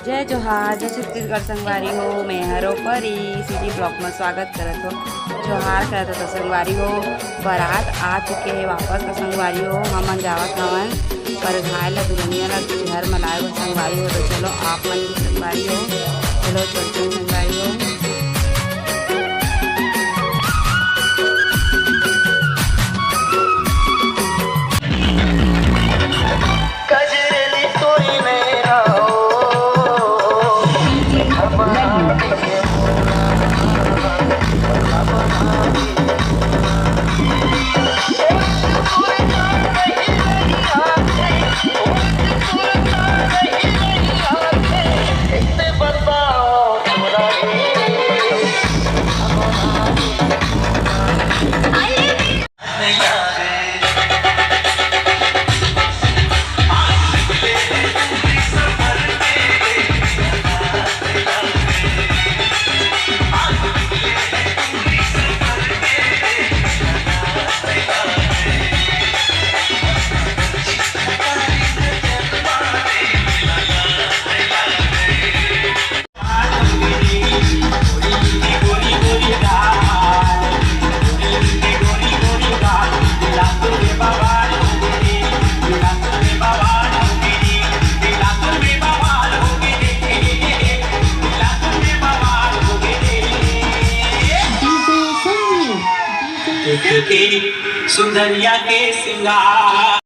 जय जोहार, जय छत्तीसगढ़ संगवारी हो। मैं हरो परी सीधी ब्लॉक में स्वागत करत हो। जोहार करत हो संगवारी हो। बारात आ चुके हैं वापस तो संगवारी हो हमन जावत हवन पर घाय ला दुल्हनिया ला घर मनाए हो संगवारी हो। तो चलो आप मन भी संगवारी हो, चलो चलते हैं संगवारी हो। सुंदरिया के सिंगार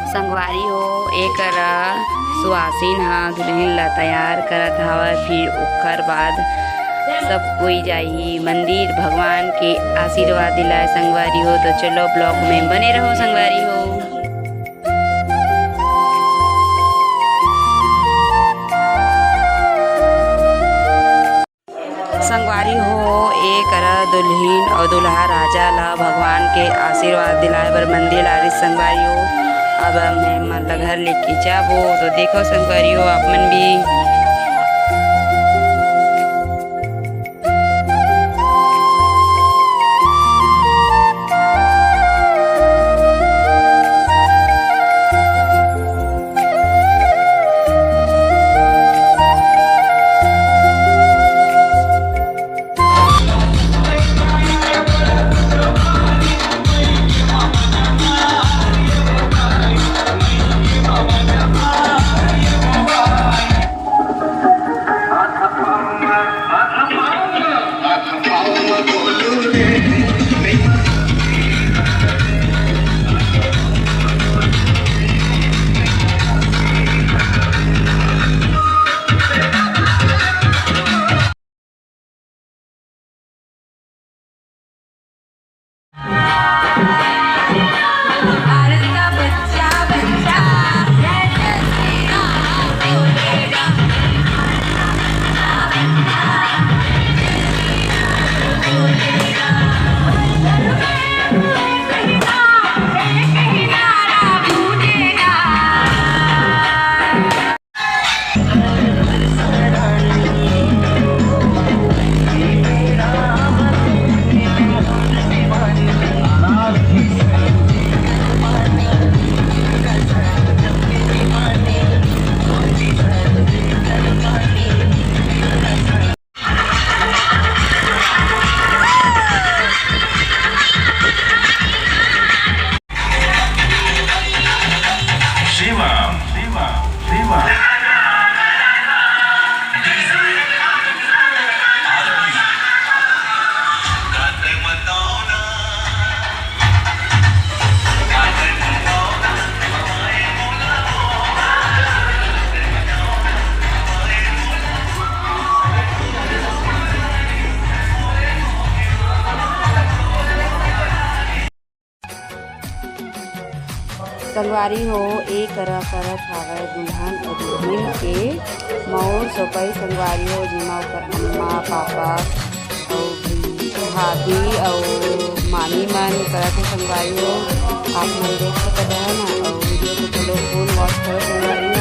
संगवारी हो एक सुहासिन हा दुल्हन ला तैयार करत हवा। फिर ओकर बाद सब कोई जाही मंदिर भगवान के आशीर्वाद दिलाए संगवारी हो। तो चलो ब्लॉग में बने रहो संगवारी हो। संगवारी हो एक दुल्हन और दुल्हा राजा ला भगवान के आशीर्वाद दिलाए बर मंदिर आरिस संगवारी हो। अब मैं मन ला घर लेके जाबो तो देखो संगवारी हो आप मन भी। संगवारी हो एक करत हावय दुल्हन अउ दुल्हिन के मउर सोपई संगवारी हो, जेमा ओकर अम्मा पापा अउ भाभी अउ मामी मन करत हे संगवारी हो। आप मन देख सकत है ना, अउ वीडियो को चलो फुल वॉच करो संगवारी हो।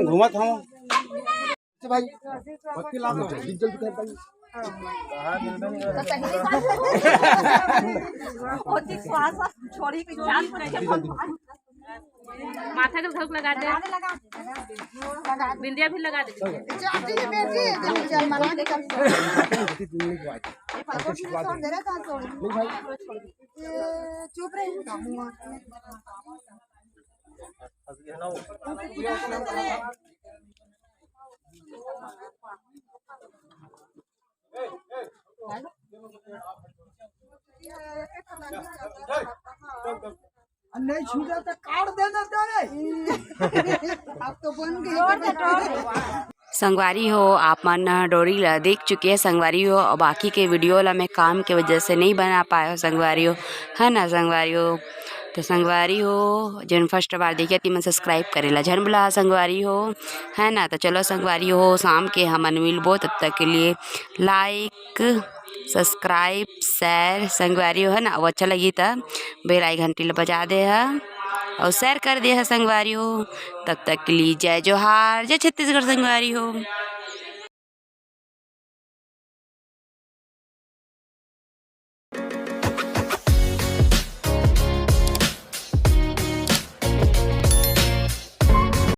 घूमत हम भाई बत्ती लाओ जल्दी कर भाई छोड़ी के जान माथा के धूप लगा दे, बिंदिया भी लगा दे। चुप रहे नहीं छूटा तो काट देना तेरे। अब तो बन गई। संगवारी हो आप मन डोरी ला देख चुके हैं संगवारी हो, और बाकी के वीडियो ला मैं काम के वजह से नहीं बना पाया हो संगवारी हो, है ना संगवारी हो। तो संगवारी हो जिन फर्स्ट बार देखिए ती मन सब्सक्राइब करेला झन बुला संगवारी हो, है ना। तो चलो संगवारी हो शाम के हमन मिलबो, तब तक के लिए लाइक सब्सक्राइब शेयर संगवारी हो, है ना। वो अच्छा लगी तो बेल आई घंटी ला बजा दे है और शेयर कर दे है संगवारी हो। तब तक के लिए जय जोहार, जय छत्तीसगढ़ संगवारी हो।